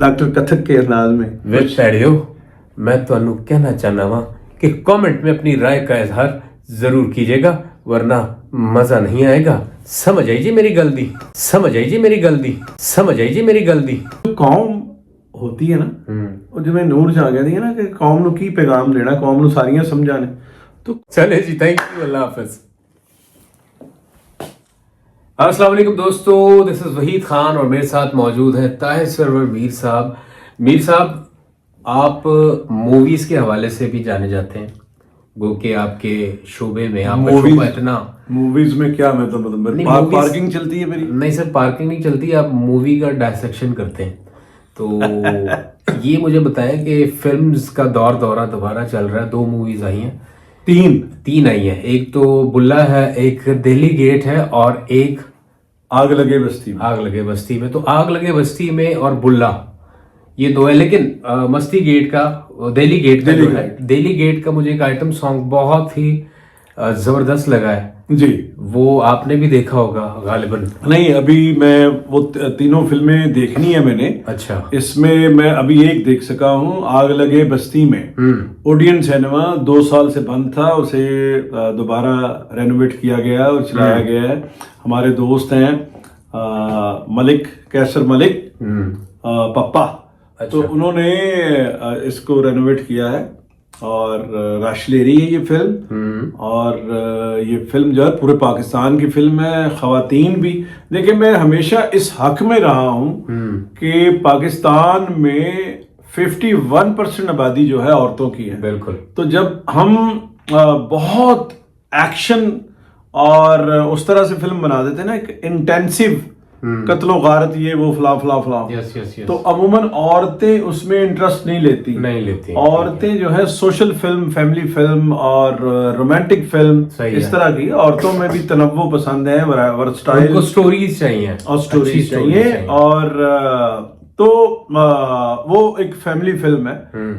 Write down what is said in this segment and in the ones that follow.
Doctor Kathak के अंदाज में। वे पैड़ियो, मैं ਤੁਹਾਨੂੰ कहना चाहना वा कि कमेंट में अपनी राय का इजहार जरूर कीजिएगा, वरना मजा नहीं आएगा। समझ आई जी मेरी गलती, समझ आई जी मेरी गलती, समझ आई जी मेरी गलती। कौम होती है ना, ਉਹ ਜਿਵੇਂ ਨੂਰ ਜਾ ਕਹਿੰਦੀ ਹੈ ਨਾ ਕਿ ਕੌਮ ਨੂੰ ਕੀ ਪੈगाम ਦੇਣਾ, ਕੌਮ ਨੂੰ ਸਾਰੀਆਂ ਸਮਝਾਣੇ। तो चले जी, थैंक यू, अल्लाह हाफिज। अस्सलाम वालेकुम दोस्तों, दिस इज वहीद खान और मेरे साथ मौजूद है ताहिर सरवर मीर साहब। मीर साहब, आप मूवीज के हवाले से भी जाने जाते हैं, वो कि आपके शोबे में आपका शोबा इतना। मूवीज में क्या, मैं तो मतलब पार्किंग चलती है मेरी। नहीं सर, पार्किंग नहीं चलती, आप मूवी का डायसेक्शन करते हैं। तो ये मुझे बताएं कि फिल्म्स का दौरा दोबारा चल रहा है। 2 मूवीज आई हैं, तीन आई है। एक तो बुल्ला है, एक दिल्ली गेट है और एक आग लगे बस्ती में। आग लगे बस्ती में। तो आग लगे बस्ती में और बुल्ला, ये 2 है। लेकिन मस्ती गेट का, दिल्ली गेट का जो है, दिल्ली गेट का मुझे एक आइटम सॉन्ग बहुत ही जबरदस्त लगा है जी। वो आपने भी देखा होगा गालिबन। नहीं, अभी मैं वो तीनों फिल्में देखनी है मैंने। अच्छा। इसमें मैं अभी एक देख सका हूँ, आग लगे बस्ती में। ओडियन सिनेमा 2 साल से बंद था, उसे दोबारा रेनोवेट किया गया और चलाया गया है। हमारे दोस्त हैं मलिक, कैसर मलिक, पप्पा। अच्छा। तो उन्होंने इसको रेनोवेट किया है और राशलेरी है ये फिल्म। और ये फिल्म जो है पूरे पाकिस्तान की फिल्म है। खवातीन भी देखिए, मैं हमेशा इस हक में रहा हूं कि पाकिस्तान में 51% आबादी जो है औरतों की है। बिल्कुल। तो जब हम बहुत एक्शन और उस तरह से फिल्म बना देते हैं ना, एक इंटेंसिव कत्लो गारत, ये वो फला फला फला, यस यस यस, तो अमूमन औरतें उसमें इंटरेस्ट नहीं लेती। औरतें जो है सोशल फिल्म, फैमिली फिल्म और रोमांटिक फिल्म, इस तरह की। औरतों में भी तनव्वु पसंद है, वर्सटाइल, उनको स्टोरीज चाहिए और स्टोरीज चाहिए। और तो वो एक फैमिली फिल्म है।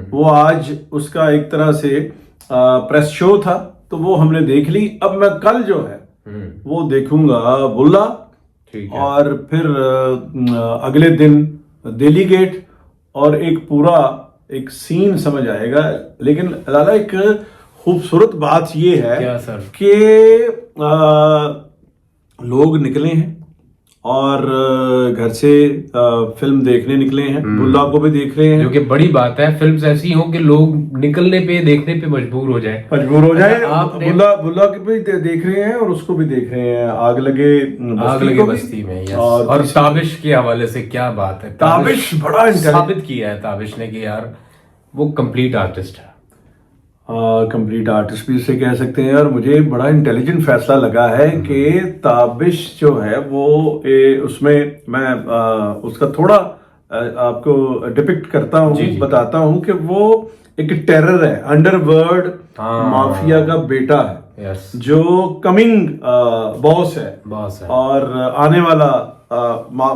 वो आज उसका एक तरह से प्रेस शो था, तो वो हमने देख ली। अब मैं कल जो है वो देखूंगा बुल्ला, और फिर अगले दिन दिल्ली गेट, और एक पूरा एक सीन समझ आएगा। लेकिन लाला, एक खूबसूरत बात ये है कि लोग निकले हैं और घर से फिल्म देखने निकले हैं, बुल्ला को भी देख रहे हैं, जो कि बड़ी बात है। फिल्म्स ऐसी हो कि लोग निकलने पे, देखने पे मजबूर हो जाए। आप बुल्ला के भी देख रहे हैं और उसको भी देख रहे हैं, आग लगे बस्ती में। यस। और ताबिश के हवाले से क्या बात है, ताबिश बड़ा साबित किया है ताबिश ने कि यार वो कंप्लीट आर्टिस्ट है। कंप्लीट आर्टिस्ट भी इसे कह सकते हैं। और मुझे बड़ा इंटेलिजेंट फैसला लगा है कि ताबिश जो है वो उसमें मैं उसका थोड़ा आपको डिपिक्ट करता हूँ, बताता हूँ कि वो एक टेरर है, अंडरवर्ल्ड माफिया का बेटा है, जो कमिंग बॉस है और आने वाला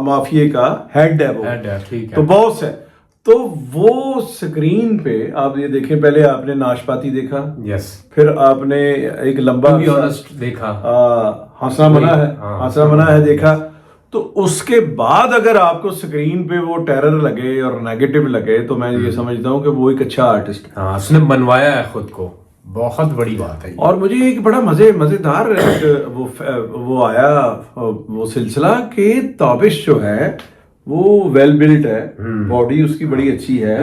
माफिया का हेड है वो, ठीक है। तो बॉस है। तो वो स्क्रीन पे आप ये देखें, पहले आपने नाशपाती देखा, यस, फिर आपने एक लंबा देखा, हंसना मना है देखा। तो उसके बाद अगर आपको स्क्रीन पे वो टेरर लगे और नेगेटिव लगे, तो मैं ये समझता हूँ कि वो एक अच्छा आर्टिस्ट है। उसने बनवाया है खुद को, बहुत बड़ी बात है। और मुझे एक बड़ा मजेदार वो आया वो सिलसिला कि ताबिश जो है वो वेल बिल्ट है, बॉडी उसकी बड़ी अच्छी है,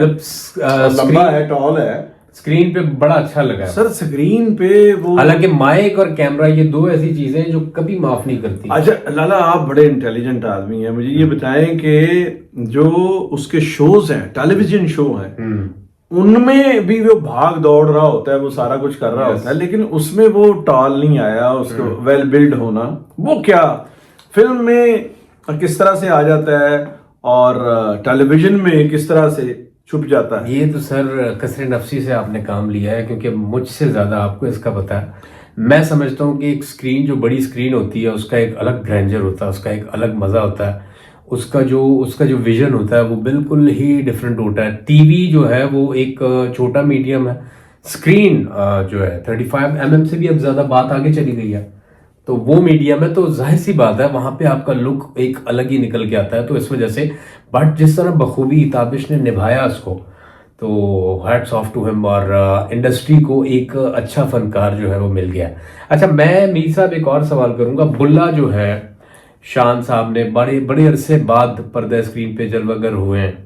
लंबा है, टॉल है। स्क्रीन पे बड़ा अच्छा लगा सर, स्क्रीन पे वो, हालांकि माइक और कैमरा ये 2 ऐसी चीजें हैं जो कभी माफ नहीं करती। अच्छा लाला, आप बड़े इंटेलिजेंट आदमी हैं, मुझे ये बताएं कि जो उसके शोज हैं, टेलीविजन शो हैं, उनमें भी वो भाग दौड़ रहा होता है, वो सारा कुछ कर रहा होता है, लेकिन उसमें वो टॉल नहीं आया, उसको वेल बिल्ड होना, वो क्या फिल्म में किस तरह से आ जाता है और टेलीविजन में किस तरह से छुप जाता है। ये तो सर कसरे नफसी से आपने काम लिया है, क्योंकि मुझसे ज्यादा आपको इसका पता है। मैं समझता हूँ कि एक स्क्रीन, जो बड़ी स्क्रीन होती है, उसका एक अलग ग्रैंडर होता है, उसका एक अलग मजा होता है, उसका जो विजन होता है वो बिल्कुल ही डिफरेंट होता है। टीवी जो है वो एक छोटा मीडियम है, स्क्रीन जो है 35 mm से भी अब ज्यादा बात आगे चली गई है। तो वो मीडियम है, तो जाहिर सी बात है वहां पे आपका लुक एक अलग ही निकल के आता है। तो इस वजह से, बट जिस तरह बखूबी ताबिश ने निभाया उसको, तो हैट्स ऑफ टू हिम, और इंडस्ट्री को एक अच्छा फनकार जो है वो मिल गया। अच्छा, मैं मीर साहब एक और सवाल करूंगा। बुल्ला जो है, शान साहब ने बड़े बड़े अरसे बाद पर्दा स्क्रीन पे जलवागर हुए हैं।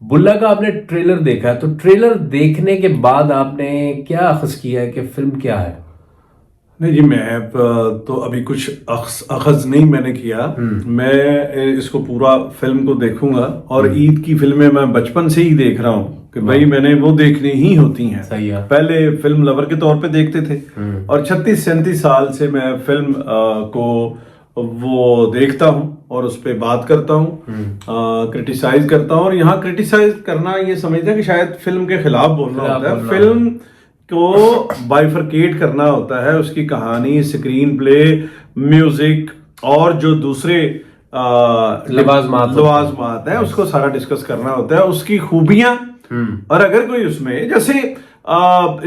बुल्ला का आपने ट्रेलर देखा है, तो ट्रेलर देखने के बाद आपने क्या अखज़ किया है कि फिल्म क्या है? नहीं जी, मैं तो अभी कुछ अखज़ नहीं मैंने किया। मैं इसको पूरा फिल्म को देखूंगा, और ईद की फिल्में मैं बचपन से ही देख रहा हूँ कि भाई मैंने वो देखनी ही होती हैं। सही है। पहले फिल्म लवर के तौर पे देखते थे, और 36-37 साल से मैं फिल्म को वो देखता हूँ और उस पर बात करता हूँ, क्रिटिसाइज करता हूँ। और यहाँ क्रिटिसाइज करना ये समझते हैं कि शायद फिल्म के खिलाफ बोलना होता है। फिल्म को बाइफरकेट करना होता है, उसकी कहानी, स्क्रीन प्ले, म्यूजिक और जो दूसरे लवाजमात है उसको सारा डिस्कस करना होता है, उसकी खूबियां। और अगर कोई उसमें जैसे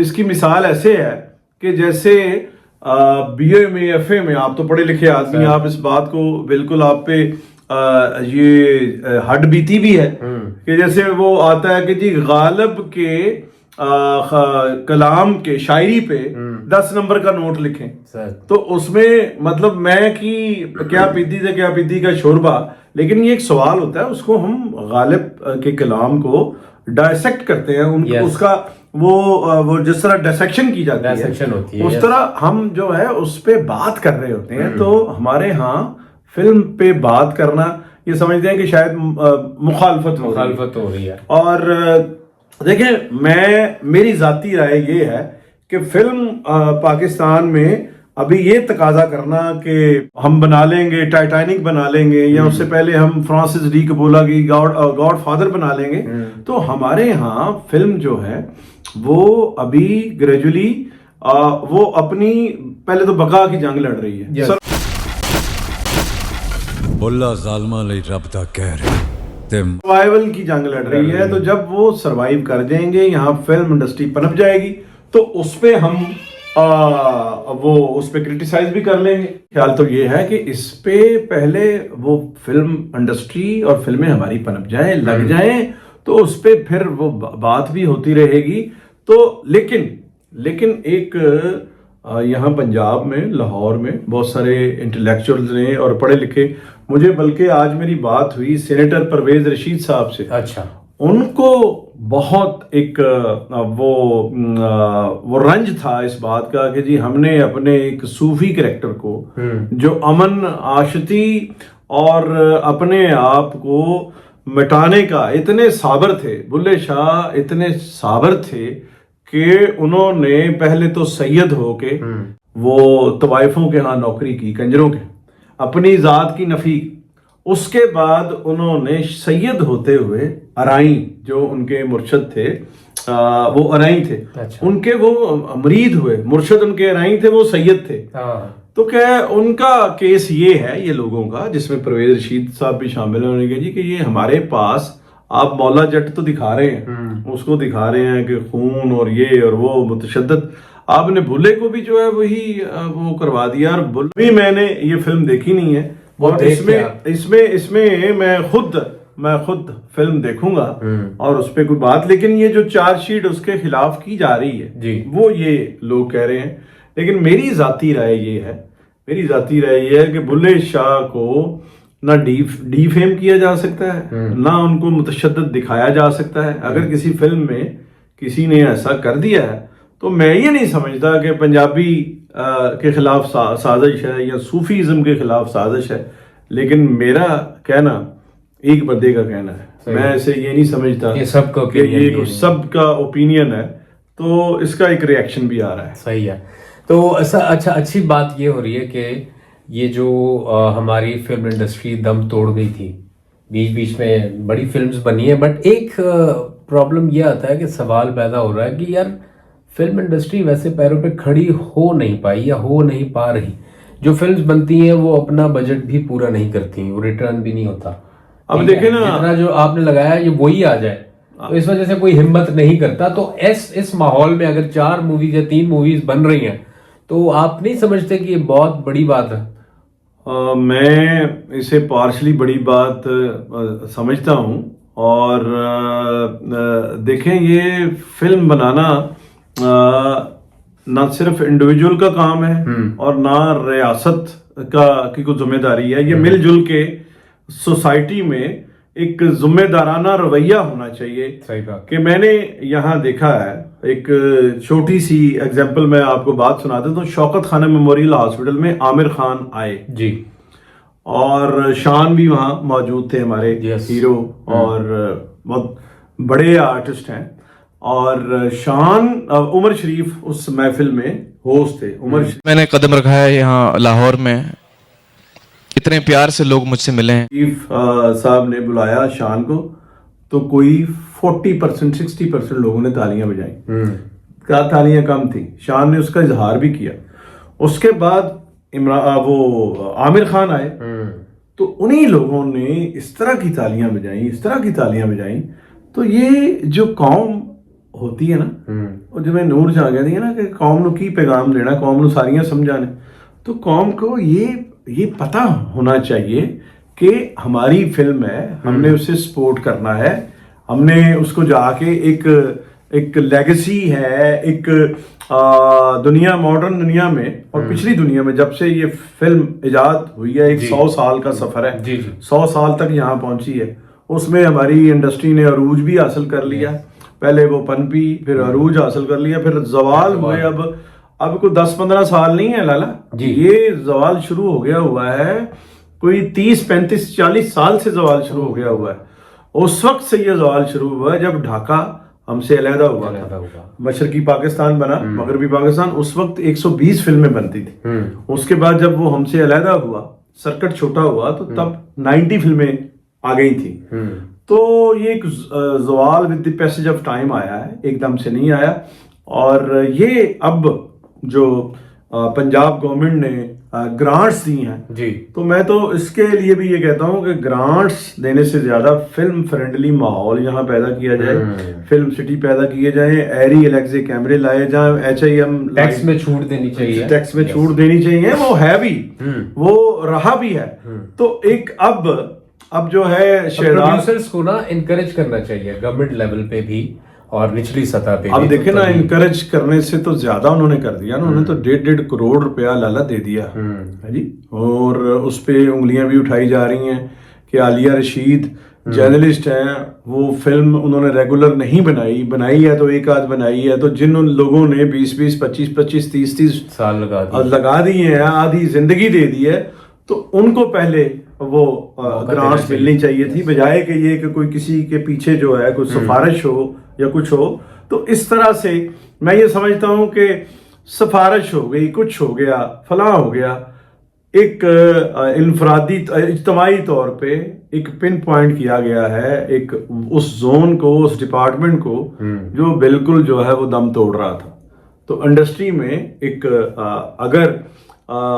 इसकी मिसाल ऐसे है कि जैसे बीए में, एफए में, आप तो पढ़े लिखे आदमी, आप इस बात को बिल्कुल आप पे ये हड बीती भी है कि जैसे वो आता है कि जी गालिब के कलाम के शायरी पे 10 नंबर का नोट लिखें, तो उसमें मतलब मैं कि क्या पीती से क्या पीती का शोरबा। लेकिन ये एक सवाल होता है, उसको हम गालिब के कलाम को डायसेक्ट करते हैं, उसका वो जिस तरह डायसेक्शन की जाती है उस तरह हम जो है उस पे बात कर रहे होते हैं। तो हमारे यहाँ फिल्म पे बात करना, ये समझते हैं कि शायद मुखालफत हो रही है। और देखिए, मेरी जाती राय ये है कि फिल्म पाकिस्तान में अभी ये तकाजा करना कि हम बना लेंगे, टाइटैनिक बना लेंगे, या उससे पहले हम फ्रांसिस डी कपोला की गॉड फादर बना लेंगे, तो हमारे यहाँ फिल्म जो है वो अभी ग्रेजुअली वो अपनी पहले तो बका की जंग लड़ रही है। बुल्ला जालमा लई रब दा कहर है, सर्वाइवल की जंग लड़ रही है। तो जब वो सरवाइव कर जाएंगे, यहाँ फिल्म इंडस्ट्री पनप जाएगी, तो उस पे हम वो उस पे क्रिटिसाइज भी कर लेंगे। ख्याल तो ये है कि इस पे पहले वो फिल्म इंडस्ट्री और फिल्में हमारी पनप जाए, लग जाए, तो उस पे फिर वो बात भी होती रहेगी। तो लेकिन एक यहाँ पंजाब में, लाहौर में बहुत सारे इंटेलेक्चुअल्स ने और पढ़े लिखे, मुझे बल्कि आज मेरी बात हुई सेनेटर परवेज रशीद साहब से। अच्छा। उनको बहुत एक वो रंज था इस बात का कि जी हमने अपने एक सूफी कैरेक्टर को जो अमन आशिकी और अपने आप को मिटाने का इतने साबर थे, बुल्ले शाह इतने साबर थे कि उन्होंने पहले तो सैयद होके वो तवाइफों के यहाँ नौकरी की, कंजरों के, अपनी जात की नफी। उसके बाद उन्होंने सैयद होते हुए अराई, जो उनके मुर्शद थे, वो अराई थे। अच्छा। उनके वो मरीद हुए, मुर्शद उनके अराई थे, वो सैयद थे। तो क्या उनका केस ये है, ये लोगों का, जिसमें परवेज रशीद साहब भी शामिल होने के जी, कि ये हमारे पास आप मौला जट तो दिखा रहे हैं, उसको दिखा रहे हैं कि खून और ये और वो मुतशद्दद, आपने बुल्ले को भी जो है वही वो करवा दिया। और बुल्ले भी मैंने ये फिल्म देखी नहीं है, और इसमें मैं खुद फिल्म देखूंगा और उस पर कोई बात। लेकिन ये जो चार्जशीट उसके खिलाफ की जा रही है वो ये लोग कह रहे हैं। लेकिन मेरी जाती राय ये है कि बुल्ले शाह को ना डीफेम किया जा सकता है, ना उनको मुतशद्दद दिखाया जा सकता है। अगर किसी फिल्म में किसी ने ऐसा कर दिया है तो मैं ये नहीं समझता कि पंजाबी के खिलाफ साजिश है या सूफीज़म के खिलाफ साजिश है। लेकिन मेरा कहना एक बंदे का कहना है, मैं ऐसे ये नहीं समझता ये सबका कि ये सबका ओपिनियन है। तो इसका एक रिएक्शन भी आ रहा है। सही है। तो ऐसा अच्छा, अच्छी बात ये हो रही है कि ये जो हमारी फिल्म इंडस्ट्री दम तोड़ गई थी, बीच बीच में बड़ी फिल्म्स बनी है, बट एक प्रॉब्लम ये आता है कि सवाल पैदा हो रहा है कि यार फिल्म इंडस्ट्री वैसे पैरों पे खड़ी हो नहीं पाई या हो नहीं पा रही। जो फिल्म्स बनती हैं वो अपना बजट भी पूरा नहीं करती, वो रिटर्न भी नहीं होता। अब देखे ना, जितना जो आपने लगाया ये वही आ जाए, तो इस वजह से कोई हिम्मत नहीं करता। तो इस माहौल में अगर 4 मूवीज या 3 मूवीज बन रही हैं तो आप नहीं समझते कि ये बहुत बड़ी बात है? मैं इसे पार्शली बड़ी बात समझता हूँ। और देखें, ये फिल्म बनाना ना सिर्फ इंडिविजुअल का काम है और ना रियासत की कोई जिम्मेदारी है। ये मिलजुल के सोसाइटी में एक जिम्मेदाराना रवैया होना चाहिए। सही बात। कि मैंने यहाँ देखा है, एक छोटी सी एग्जांपल मैं आपको बात सुना देता हूँ। शौकत खाना मेमोरियल हॉस्पिटल में आमिर खान आए जी, और शान भी वहाँ मौजूद थे, हमारे हीरो, और बहुत बड़े आर्टिस्ट हैं। और शान, उमर शरीफ उस महफिल में होस्ट थे। उमर मैंने कदम रखा है यहाँ लाहौर में, इतने प्यार से लोग मुझसे मिले हैं। शरीफ साहब ने बुलाया शान को, तो कोई 40% 60% लोगों ने तालियां बजाई। तालियां कम थी। शान ने उसका इजहार भी किया। उसके बाद वो आमिर खान आए, तो उन्हीं लोगों ने इस तरह की तालियां बजाई, इस तरह की तालियां बजाई। तो ये जो कौम होती है ना, और जो मैं नूर जहाँ कहती है ना कि कौम नू की पैगाम देना, कौम नू सारियां समझाने, तो कौम को ये पता होना चाहिए कि हमारी फिल्म है, हमने उसे सपोर्ट करना है, हमने उसको जाके एक लेगेसी है, एक दुनिया, मॉडर्न दुनिया में और पिछली दुनिया में, जब से ये फिल्म इजाद हुई है, एक 100 साल का सफर है। 100 साल तक यहाँ पहुंची है। उसमें हमारी इंडस्ट्री ने अरूज भी हासिल कर लिया। पहले वो पनपी, फिर अरूज हासिल कर लिया, फिर जवाल हुए। अब कोई 10-15 साल नहीं है लाला, ये जवाल शुरू हो गया हुआ है। कोई 30-35-40 साल से जवाल शुरू हो गया हुआ है। उस वक्त से ये जवाल शुरू हुआ है जब ढाका हमसे अलहदा हुआ था। मशरकी पाकिस्तान बना, मगरबी पाकिस्तान। उस वक्त 120 फिल्में बनती थी। उसके बाद जब वो हमसे अलहदा हुआ, सर्कट छोटा हुआ, तो तब 90 फिल्में आ गई थी। तो ये एक जवाल with the passage of time आया है, एकदम से नहीं आया। और ये अब जो पंजाब गवर्नमेंट ने ग्रांट्स दी हैं जी, तो मैं तो इसके लिए भी ये कहता हूँ कि ग्रांट्स देने से ज्यादा फिल्म फ्रेंडली माहौल यहाँ पैदा किया जाए, फिल्म सिटी पैदा किए जाए, एरी एलेक्से कैमरे लाए जाए, HIM टैक्स में छूट देनी चाहिए, टैक्स में छूट देनी चाहिए। वो है भी, वो रहा भी है। तो एक अब जो है प्रोड्यूसर्स को ना इनकरेज करना चाहिए गवर्नमेंट लेवल पे भी और निचली सतह पे। अब देखे ना, इनकरेज करने से तो ज्यादा उन्होंने कर दिया ना। उन्होंने तो 1.5 करोड़ रुपया लाला दे दिया है जी। और उस पे उंगलियां भी उठाई जा रही हैं कि आलिया रशीद जर्नलिस्ट हैं, वो फिल्म उन्होंने रेगुलर नहीं बनाई है तो एक आध बनाई है। तो जिन उन लोगों ने 20-20, 25-25, 30-30 साल लगा दिए हैं, आधी जिंदगी दे दी है, तो उनको पहले वो ग्रांट्स मिलनी चाहिए थी, बजाय कि ये कि कोई किसी के पीछे जो है कोई सिफारिश हो या कुछ हो। तो इस तरह से मैं ये समझता हूं कि सिफारिश हो गई, कुछ हो गया, फलां हो गया, एक इनफरादी इज्तमाही तौर पे एक पिन पॉइंट किया गया है एक उस जोन को, उस डिपार्टमेंट को जो बिल्कुल जो है वो दम तोड़ रहा था। तो इंडस्ट्री में एक अगर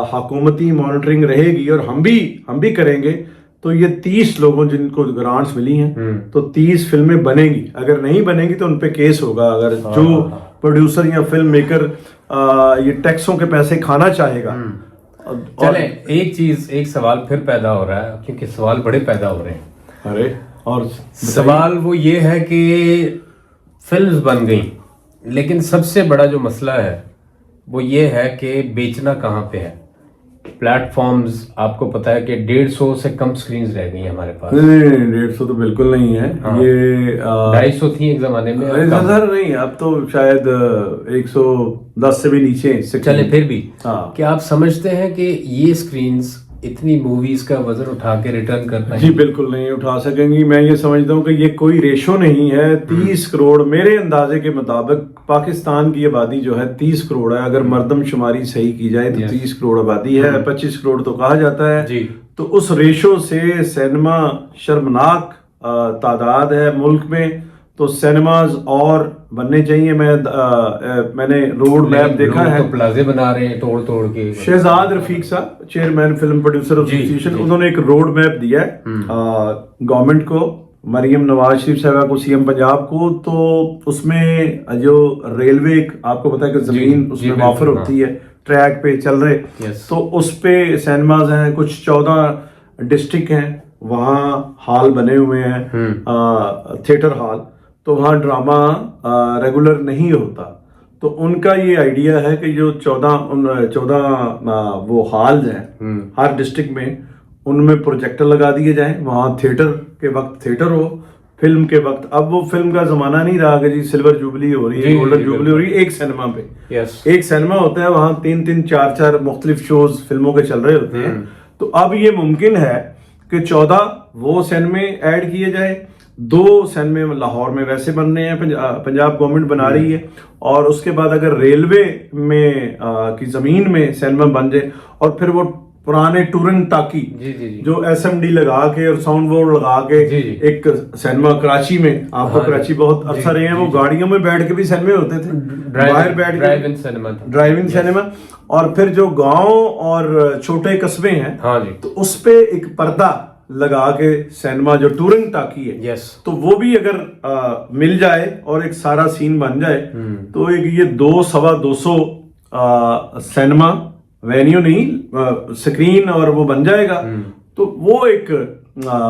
हुकूमती मॉनिटरिंग रहेगी और हम भी करेंगे, तो ये 30 लोगों जिनको ग्रांट्स मिली हैं तो 30 फिल्में बनेंगी। अगर नहीं बनेंगी तो उन पे केस होगा। अगर जो प्रोड्यूसर या फिल्म मेकर ये टैक्सों के पैसे खाना चाहेगा। चले, एक सवाल फिर पैदा हो रहा है, क्योंकि सवाल बड़े पैदा हो रहे हैं। अरे, और सवाल वो ये है कि फिल्म्स बन गई, लेकिन सबसे बड़ा जो मसला है वो ये है कि बेचना कहाँ पे है। प्लेटफॉर्म्स, आपको पता है कि 150 से कम स्क्रीन्स रह गई हैं हमारे पास। नहीं, 150 तो बिल्कुल नहीं है। हाँ। ये 250 थी एक जमाने में, नहीं, अब तो शायद 110 से भी नीचे। चले फिर भी। हाँ। क्या आप समझते हैं कि ये स्क्रीन्स इतनी मूवीज का वजन उठा के रिटर्न कर पाएंगी? जी बिल्कुल नहीं उठा सकेंगी। मैं ये समझता हूँ कि ये कोई रेशो नहीं है। 30 करोड़ मेरे अंदाजे के मुताबिक पाकिस्तान की आबादी जो है 30 करोड़ है। अगर मर्दमशुमारी सही की जाए तो 30 करोड़ आबादी है। 25 करोड़ तो कहा जाता है जी। तो उस रेशो से सिनेमा शर्मनाक तादाद है मुल्क में। तो सिनेमाज और बनने चाहिए। मैंने रोड मैप देखा है, तो प्लाजे बना रहे हैं तोड़ के। शहजाद रफीक साहब, चेयरमैन फिल्म प्रोड्यूसर एसोसिएशन, उन्होंने एक रोड मैप दिया है गवर्नमेंट को, मरियम नवाज शरीफ साहबा को, CM पंजाब को। तो उसमें जो रेलवे, आपको पता है कि जमीन उसमें वाफर होती है, ट्रैक पे चल रहे। Yes. तो उस पे सिनेमाज हैं, कुछ 14 डिस्ट्रिक्ट हैं, वहाँ हॉल बने हुए हैं, थिएटर हॉल। तो वहाँ ड्रामा रेगुलर नहीं होता। तो उनका ये आइडिया है कि जो 14 वो हॉल्स हैं हर डिस्ट्रिक्ट में, उनमें प्रोजेक्टर लगा दिए जाएं। वहाँ थिएटर के वक्त थिएटर हो, फिल्म के वक्त, अब वो फिल्म का जमाना नहीं रहा कि जी सिल्वर जुबली हो रही है, गोल्डन जुबली हो रही है एक सिनेमा पे। एक सिनेमा होता है, वहाँ 3-3, 4-4 मुख्तलिफ शोज फिल्मों के चल रहे होते हैं। तो अब ये मुमकिन है कि 14 वो सिनेमे ऐड किए जाए, 2 सिनेमे लाहौर में वैसे बन रहे हैं, पंजाब गवर्नमेंट बना रही है, और उसके बाद अगर रेलवे में की जमीन में सिनेमा बन जाए, और फिर वो पुराने टूरिंग टाकी जो SMD लगा के और साउंड बोर्ड लगा के एक सिनेमा कराची में, आपको कराची बहुत अरसा रहे हैं, वो गाड़ियों में बैठ के भी सिनेमे होते थे, बाहर बैठ के ड्राइव-इन सिनेमा। और फिर जो गांव और छोटे कस्बे हैं, तो उस पे एक पर्दा लगा के सिनेमा जो टूरिंग टाकी है, तो वो भी अगर मिल जाए और एक सारा सीन बन जाए, तो एक ये 200-225 सिनेमा वेन्यू नहीं स्क्रीन और वो बन जाएगा। तो वो एक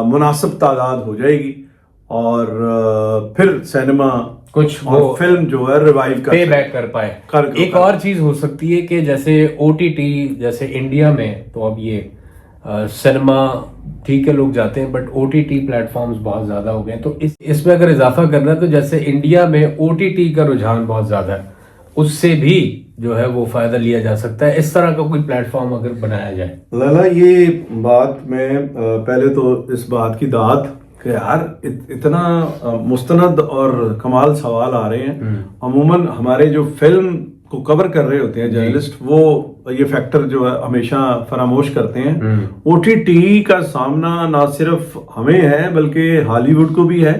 मुनासिब तादाद हो जाएगी, और फिर सिनेमा कुछ वो फिल्म जो है रिवाइव पे बैक कर पाए। एक और चीज हो सकती है कि जैसे OTT, जैसे इंडिया में तो अब ये सिनेमा ठीक है लोग जाते हैं, बट OTT प्लेटफॉर्म्स बहुत ज्यादा हो गए। तो इसमें अगर इजाफा करना है, तो जैसे इंडिया में OTT का रुझान बहुत ज्यादा है, उससे भी जो है वो फायदा लिया जा सकता है। इस तरह का कोई प्लेटफॉर्म अगर बनाया जाए। लाला, ये बात में पहले तो इस बात की दाद कि यार इतना मुस्तनद और कमाल सवाल आ रहे हैं। अमूमन हमारे जो फिल्म को कवर कर रहे होते हैं जर्नलिस्ट, वो ये फैक्टर जो है हमेशा फरामोश करते हैं। OTT का सामना ना सिर्फ हमें है, बल्कि हॉलीवुड को भी है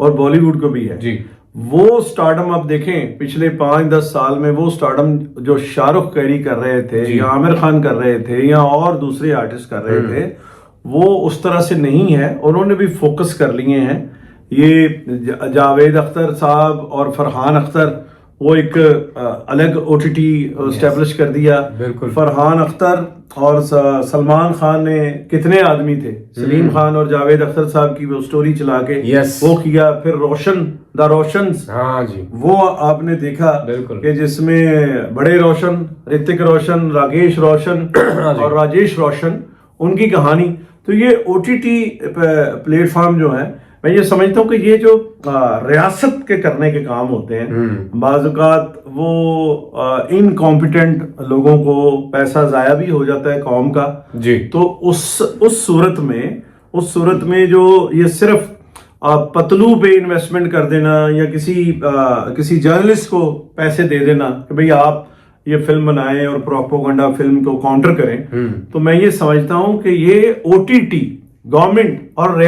और बॉलीवुड को भी है जी। वो स्टारडम आप देखें पिछले 5-10 साल में, वो स्टारडम जो शाहरुख कैरी कर रहे थे या आमिर खान कर रहे थे या और दूसरे आर्टिस्ट कर रहे थे, वो उस तरह से नहीं है। उन्होंने भी फोकस कर लिए हैं। ये जावेद अख्तर साहब और फरहान अख्तर, वो एक अलग OTT एस्टेब्लिश कर दिया। फरहान अख्तर और सलमान खान ने कितने आदमी थे, सलीम खान और जावेद अख्तर साहब की वो स्टोरी चला के वो किया। फिर द रोशंस, वो आपने देखा कि जिसमें बड़े रोशन, ऋतिक रोशन, राकेश रोशन और राजेश रोशन, उनकी कहानी। तो ये OTT प्लेटफॉर्म जो है, मैं ये समझता हूँ कि ये जो रियासत के करने के काम होते हैं, बाज़-औक़ात वो इनकॉम्पिटेंट लोगों को पैसा जाया भी हो जाता है कौम का जी। तो उस सूरत में जो ये सिर्फ पतलू पे इन्वेस्टमेंट कर देना या किसी जर्नलिस्ट को पैसे दे देना कि भाई आप ये फिल्म बनाएं और प्रोपेगेंडा फिल्म को काउंटर करें, तो मैं ये समझता हूं कि ये OTT, गवर्नमेंट और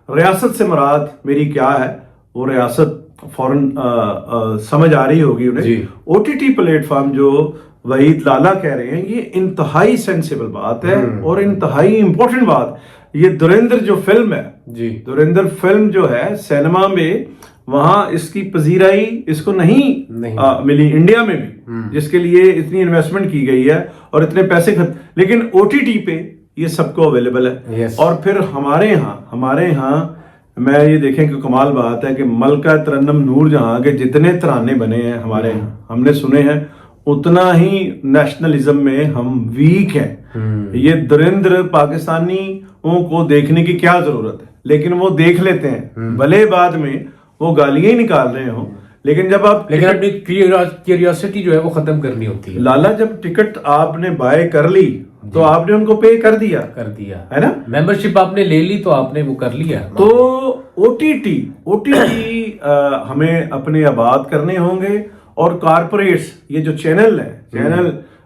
रियासत से मुराद मेरी क्या है, वो रियासत फौरन समझ आ रही होगी उन्हें। OTT प्लेटफॉर्म जो वहीद लाला कह रहे हैं, ये इंतहाई सेंसिबल बात है और इंतहाई इंपॉर्टेंट बात। ये धुरंधर जो फिल्म है जी, धुरंधर फिल्म जो है सिनेमा में, वहां इसकी पजीराई इसको नहीं मिली इंडिया में भी, जिसके लिए इतनी इन्वेस्टमेंट की गई है और इतने पैसे लेकिन OTT पे ये सबको अवेलेबल है। और फिर हमारे यहाँ मैं ये देखें कि कमाल बात है कि मलका तरन्नुम नूरजहां के जितने तराने बने हैं हमारे यहाँ, हमने सुने हैं, उतना ही नेशनलिज्म में हम वीक हैं। ये धुरंधर पाकिस्तानियों को देखने की क्या जरूरत है, लेकिन वो देख लेते हैं, भले बाद में वो गालियां ही निकाल रहे हो, लेकिन जब आप अपनी क्यूरियोसिटी जो है वो खत्म करनी होती है। लाला, जब टिकट आपने बाय कर ली तो आपने उनको पे कर दिया है ना, मेंबरशिप आपने ले ली तो आपने वो कर लिया। तो OTT हमें अपने आबाद करने होंगे, और कारपोरेट्स, ये जो चैनल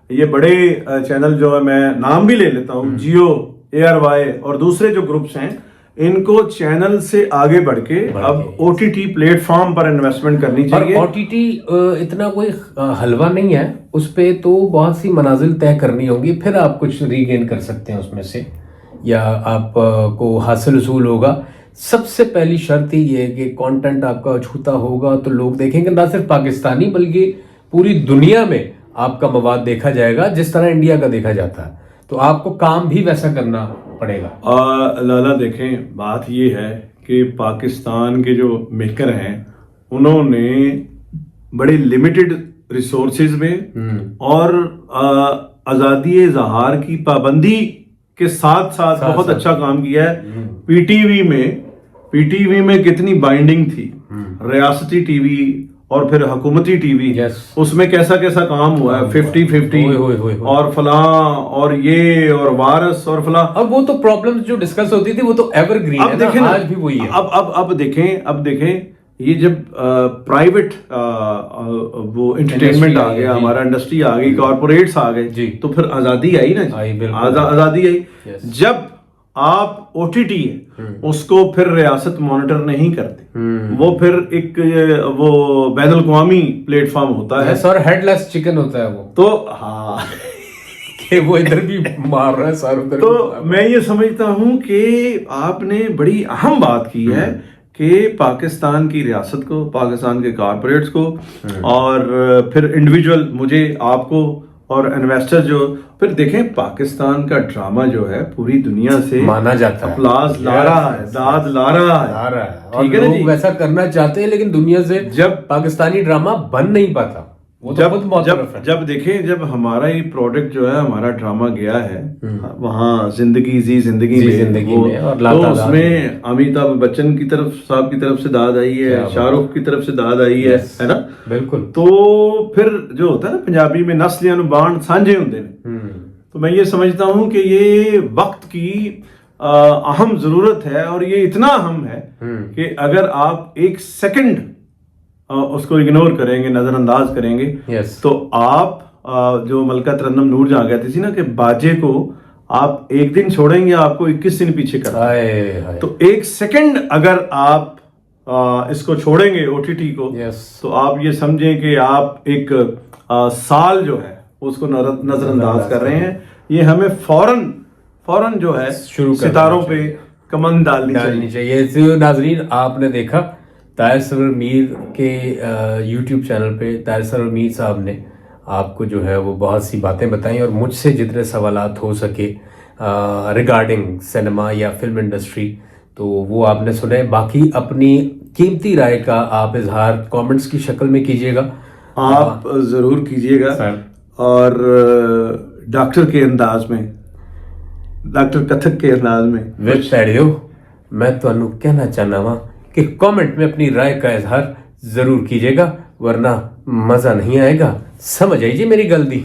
ये बड़े चैनल जो है, मैं नाम भी ले लेता हूँ, जियो, ARY और दूसरे जो ग्रुप्स हैं, इनको चैनल से आगे बढ़ के अब OTT प्लेटफॉर्म पर इन्वेस्टमेंट करनी चाहिए। और OTT इतना कोई हलवा नहीं है, उस पे तो बहुत सी मनाजिल तय करनी होगी, फिर आप कुछ रीगेन कर सकते हैं उसमें से, या आप को हासिल उसूल होगा। सबसे पहली शर्त ही ये है कि कंटेंट आपका छूता होगा तो लोग देखेंगे, ना सिर्फ पाकिस्तानी बल्कि पूरी दुनिया में आपका मवाद देखा जाएगा जिस तरह इंडिया का देखा जाता है, तो आपको काम भी वैसा करना पड़ेगा। लाला देखें, बात ये है कि पाकिस्तान के जो मेकर हैं उन्होंने बड़े लिमिटेड रिसोर्सेज में और आज़ादी इज़हार की पाबंदी के साथ साथ बहुत अच्छा काम किया है। पीटीवी में कितनी बाइंडिंग थी, रियासती टीवी और फिर हुकूमती टीवी, उसमें कैसा कैसा काम हुआ है, 50-50 और फलां और ये और वारस और फलां। अब वो तो प्रॉब्लम्स जो डिस्कस होती थी वो तो एवरग्रीन है ना, आज भी वही है। अब देखें ये जब प्राइवेट वो एंटरटेनमेंट आ गया, हमारा इंडस्ट्री आ गई, कॉर्पोरेट्स आ गए, तो फिर आजादी आई ना, आजादी आई। जब आप ओटीटी है उसको फिर रियासत मॉनिटर नहीं करती, वो फिर एक वो बैनुल अक़वामी प्लेटफॉर्म होता है और हेडलेस चिकन होता है वो, तो हाँ कि वो इधर भी मार रहा है सर उधर। तो मैं ये समझता हूं कि आपने बड़ी अहम बात की है कि पाकिस्तान की रियासत को, पाकिस्तान के कॉर्पोरेट्स को और फिर इंडिविजुअल, मुझे, आपको और इन्वेस्टर जो, फिर देखें पाकिस्तान का ड्रामा जो है पूरी दुनिया से माना जाता है, अप्लास ला रहा है, दाद ला रहा है, ठीक है ना जी। वैसा करना चाहते हैं लेकिन दुनिया से जब पाकिस्तानी ड्रामा बन नहीं पाता, वो तो जब देखें, जब हमारा ये प्रोडक्ट जो है, हमारा ड्रामा गया है वहाँ जिंदगी में और तो उसमें अमिताभ बच्चन की तरफ, साहब की तरफ से दाद आई है, शाहरुख की तरफ से दाद आई है ना, बिल्कुल। तो फिर जो होता है ना पंजाबी में, नस्लियां नु बाण सांझे होंदे ने, तो मैं ये समझता हूँ कि ये वक्त की अहम जरूरत है और ये इतना अहम है कि अगर आप एक सेकंड उसको इग्नोर करेंगे, नजरअंदाज करेंगे, तो आप जो मलका तरन्नुम नूर जहां कहती थी ना कि बाजे को आप एक दिन छोड़ेंगे, आपको 21 दिन पीछे करना, तो एक सेकंड अगर आप इसको छोड़ेंगे ओटीटी को, तो आप ये समझें कि आप एक साल जो है उसको नजरअंदाज कर रहे हैं। ये हमें फौरन जो है सितारों पे कमंद डालनी चाहिए। तो नाजरीन, आपने देखा ताहिर सरवर मीर के यूट्यूब चैनल पे ताहिर सरवर मीर साहब ने आपको जो है वो बहुत सी बातें बताई और मुझसे जितने सवालात हो सके रिगार्डिंग सिनेमा या फिल्म इंडस्ट्री, तो वो आपने सुने। बाकी अपनी कीमती राय का आप इजहार कमेंट्स की शक्ल में कीजिएगा, आप जरूर कीजिएगा, और डॉक्टर के अंदाज में, डॉक्टर कथक के अंदाज में। विच पैडियो मैं तुहानू कहना चाहना वा कि कमेंट में अपनी राय का इजहार जरूर कीजिएगा, वरना मजा नहीं आएगा। समझ आइए मेरी गल दी।